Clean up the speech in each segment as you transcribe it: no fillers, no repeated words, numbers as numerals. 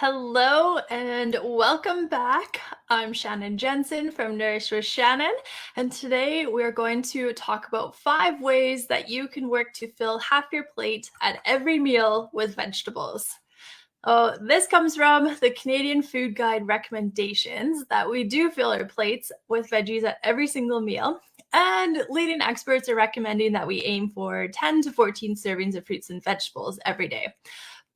Hello and welcome back. I'm Shannon Jensen from Nourish with Shannon, and today we're going to talk about 5 ways that you can work to fill half your plate at every meal with vegetables. Oh, this comes from the Canadian Food Guide recommendations that we do fill our plates with veggies at every single meal. And leading experts are recommending that we aim for 10 to 14 servings of fruits and vegetables every day.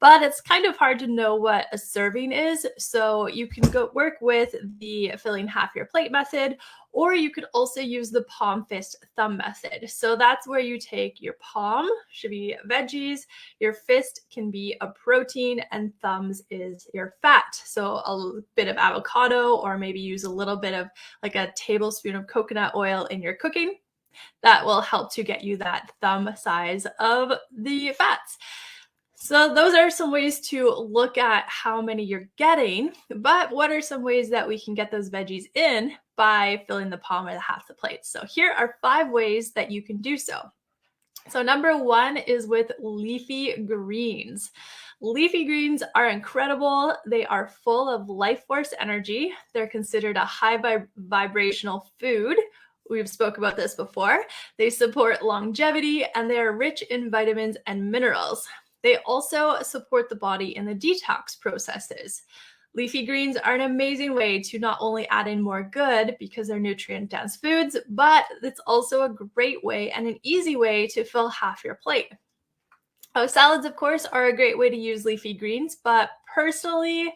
But it's kind of hard to know what a serving is. So you can go work with the filling half your plate method, or you could also use the palm fist thumb method. So that's where you take your palm, should be veggies, your fist can be a protein, and thumbs is your fat. So a bit of avocado, or maybe use a little bit of like a tablespoon of coconut oil in your cooking. That will help to get you that thumb size of the fats. So those are some ways to look at how many you're getting, but what are some ways that we can get those veggies in by filling the palm or the half the plate? So here are 5 ways that you can do so. So number 1 is with leafy greens. Leafy greens are incredible. They are full of life force energy. They're considered a high vibrational food. We've spoke about this before. They support longevity and they are rich in vitamins and minerals. They also support the body in the detox processes. Leafy greens are an amazing way to not only add in more good because they're nutrient-dense foods, but it's also a great way and an easy way to fill half your plate. Salads, of course, are a great way to use leafy greens, but personally,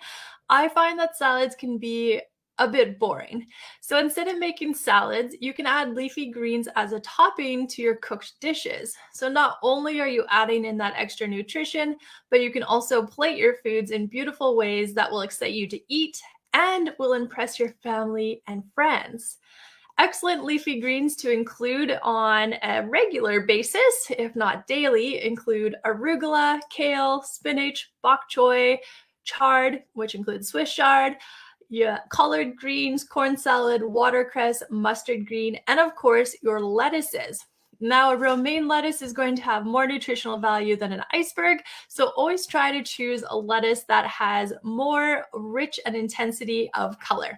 I find that salads can be a bit boring. So instead of making salads, you can add leafy greens as a topping to your cooked dishes. So not only are you adding in that extra nutrition, but you can also plate your foods in beautiful ways that will excite you to eat and will impress your family and friends. Excellent leafy greens to include on a regular basis, if not daily, include arugula, kale, spinach, bok choy, chard, which includes Swiss chard, collard greens, corn salad, watercress, mustard green, and of course your lettuces. Now, a romaine lettuce is going to have more nutritional value than an iceberg, so always try to choose a lettuce that has more rich and intensity of color.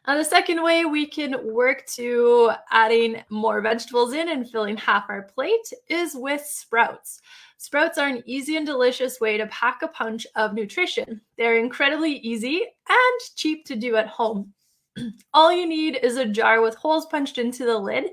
Now, the second way we can work to adding more vegetables in and filling half our plate is with sprouts. Sprouts are an easy and delicious way to pack a punch of nutrition. They're incredibly easy and cheap to do at home. All you need is a jar with holes punched into the lid.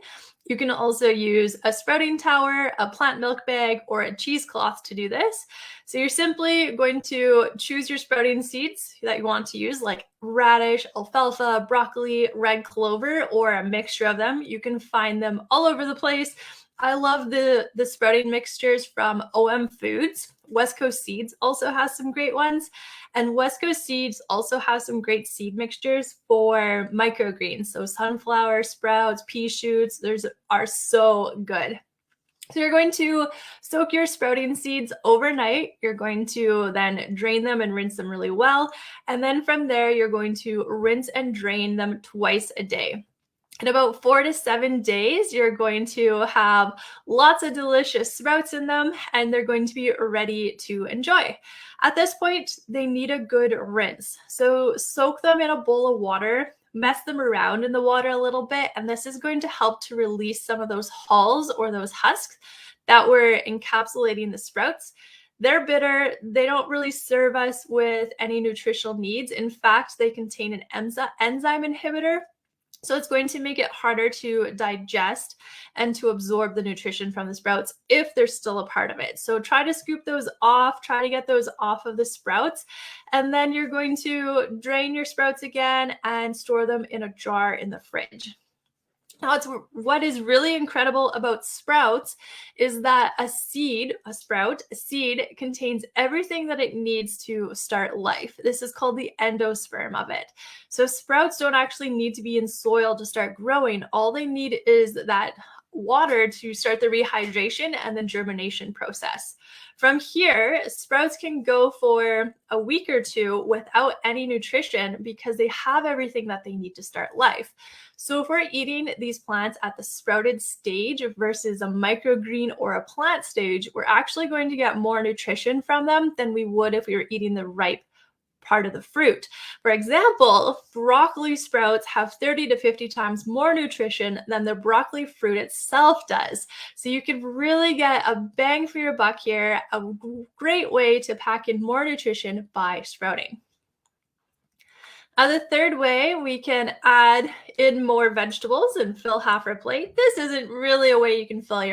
You can also use a sprouting tower, a plant milk bag, or a cheesecloth to do this. So you're simply going to choose your sprouting seeds that you want to use, like radish, alfalfa, broccoli, red clover, or a mixture of them. You can find them all over the place. I love the sprouting mixtures from OM Foods. West Coast Seeds also has some great ones. And West Coast Seeds also have some great seed mixtures for microgreens. So sunflower, sprouts, pea shoots, those are so good. So you're going to soak your sprouting seeds overnight. You're going to then drain them and rinse them really well. And then from there, you're going to rinse and drain them twice a day. In about 4 to 7 days, you're going to have lots of delicious sprouts in them, and they're going to be ready to enjoy. At this point, they need a good rinse. So soak them in a bowl of water, mess them around in the water a little bit, and this is going to help to release some of those hulls or those husks that were encapsulating the sprouts. They're bitter. They don't really serve us with any nutritional needs. In fact, they contain an enzyme inhibitor. So it's going to make it harder to digest and to absorb the nutrition from the sprouts if they're still a part of it. So try to scoop those off, try to get those off of the sprouts. And then you're going to drain your sprouts again and store them in a jar in the fridge. Now, what is really incredible about sprouts is that a seed contains everything that it needs to start life. This is called the endosperm of it. So sprouts don't actually need to be in soil to start growing. All they need is that water to start the rehydration and the germination process. From here, sprouts can go for a week or two without any nutrition because they have everything that they need to start life. So if we're eating these plants at the sprouted stage versus a microgreen or a plant stage, we're actually going to get more nutrition from them than we would if we were eating the ripe part of the fruit. For example, broccoli sprouts have 30 to 50 times more nutrition than the broccoli fruit itself does. So you can really get a bang for your buck here, a great way to pack in more nutrition by sprouting. The third way, we can add in more vegetables and fill half our plate. This isn't really a way you can fill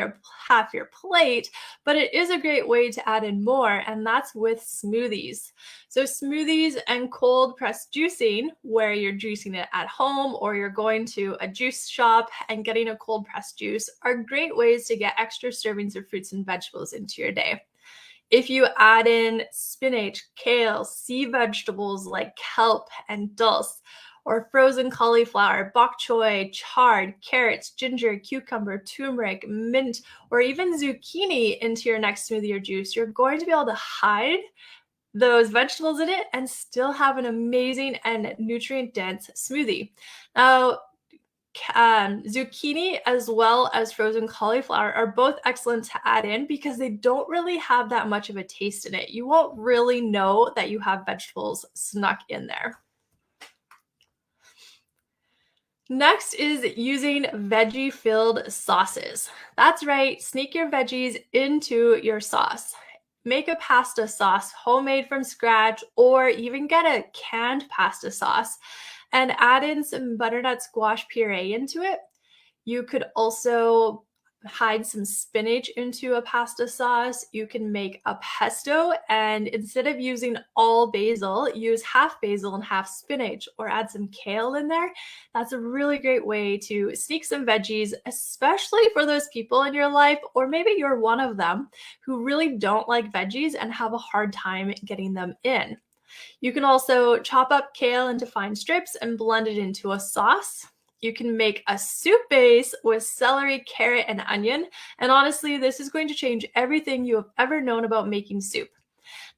half your plate, but it is a great way to add in more, and that's with smoothies. So smoothies and cold pressed juicing, where you're juicing it at home or you're going to a juice shop and getting a cold pressed juice, are great ways to get extra servings of fruits and vegetables into your day. If you add in spinach, kale, sea vegetables like kelp and dulse, or frozen cauliflower, bok choy, chard, carrots, ginger, cucumber, turmeric, mint, or even zucchini into your next smoothie or juice, you're going to be able to hide those vegetables in it and still have an amazing and nutrient-dense smoothie. Now, zucchini as well as frozen cauliflower are both excellent to add in because they don't really have that much of a taste in it. You won't really know that you have vegetables snuck in there. Next is using veggie-filled sauces. That's right, sneak your veggies into your sauce. Make a pasta sauce homemade from scratch, or even get a canned pasta sauce and add in some butternut squash puree into it. You could also hide some spinach into a pasta sauce. You can make a pesto, and instead of using all basil, use half basil and half spinach, or add some kale in there. That's a really great way to sneak some veggies, especially for those people in your life, or maybe you're one of them who really don't like veggies and have a hard time getting them in. You can also chop up kale into fine strips and blend it into a sauce. You can make a soup base with celery, carrot, and onion. And honestly, this is going to change everything you have ever known about making soup.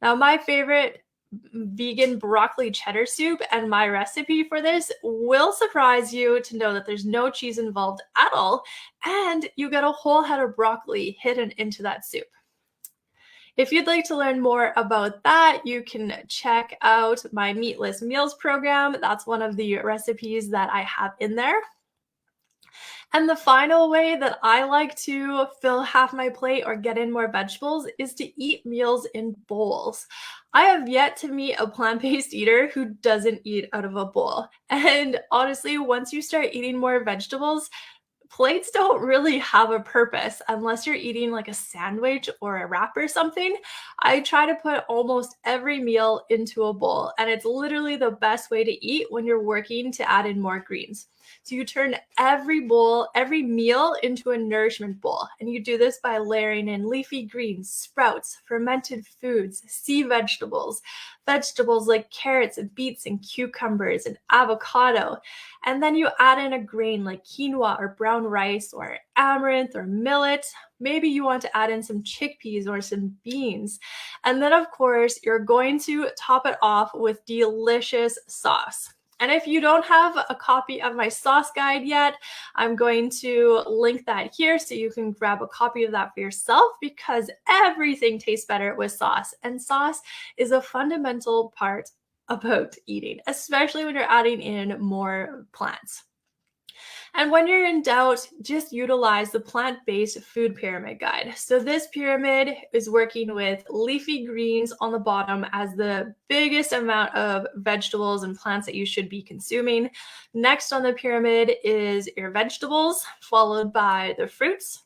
Now, my favorite vegan broccoli cheddar soup and my recipe for this will surprise you to know that there's no cheese involved at all, and you get a whole head of broccoli hidden into that soup. If you'd like to learn more about that, you can check out my Meatless Meals program. That's one of the recipes that I have in there. And the final way that I like to fill half my plate or get in more vegetables is to eat meals in bowls. I have yet to meet a plant-based eater who doesn't eat out of a bowl. And honestly, once you start eating more vegetables, plates don't really have a purpose unless you're eating like a sandwich or a wrap or something. I try to put almost every meal into a bowl, and it's literally the best way to eat when you're working to add in more greens. So you turn every meal into a nourishment bowl, and you do this by layering in leafy greens, sprouts, fermented foods, sea vegetables, vegetables like carrots and beets and cucumbers and avocado. And then you add in a grain like quinoa or brown rice or amaranth or millet. Maybe you want to add in some chickpeas or some beans. And then, of course, you're going to top it off with delicious sauce. And if you don't have a copy of my sauce guide yet, I'm going to link that here so you can grab a copy of that for yourself, because everything tastes better with sauce. And sauce is a fundamental part about eating, especially when you're adding in more plants. And when you're in doubt, just utilize the plant-based food pyramid guide. So this pyramid is working with leafy greens on the bottom as the biggest amount of vegetables and plants that you should be consuming. Next on the pyramid is your vegetables, followed by the fruits.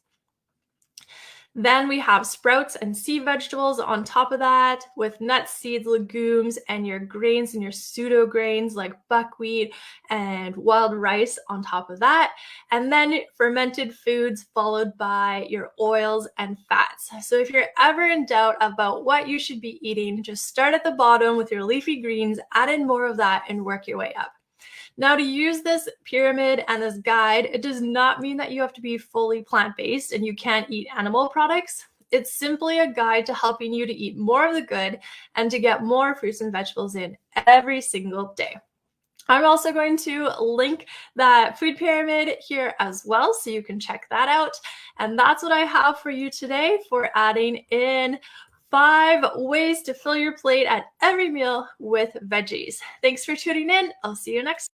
Then we have sprouts and sea vegetables on top of that, with nuts, seeds, legumes, and your grains and your pseudo grains like buckwheat and wild rice on top of that. And then fermented foods followed by your oils and fats. So if you're ever in doubt about what you should be eating, just start at the bottom with your leafy greens, add in more of that, and work your way up. Now, to use this pyramid and this guide, it does not mean that you have to be fully plant-based and you can't eat animal products. It's simply a guide to helping you to eat more of the good and to get more fruits and vegetables in every single day. I'm also going to link that food pyramid here as well, so you can check that out. And that's what I have for you today for adding in 5 ways to fill your plate at every meal with veggies. Thanks for tuning in. I'll see you next time.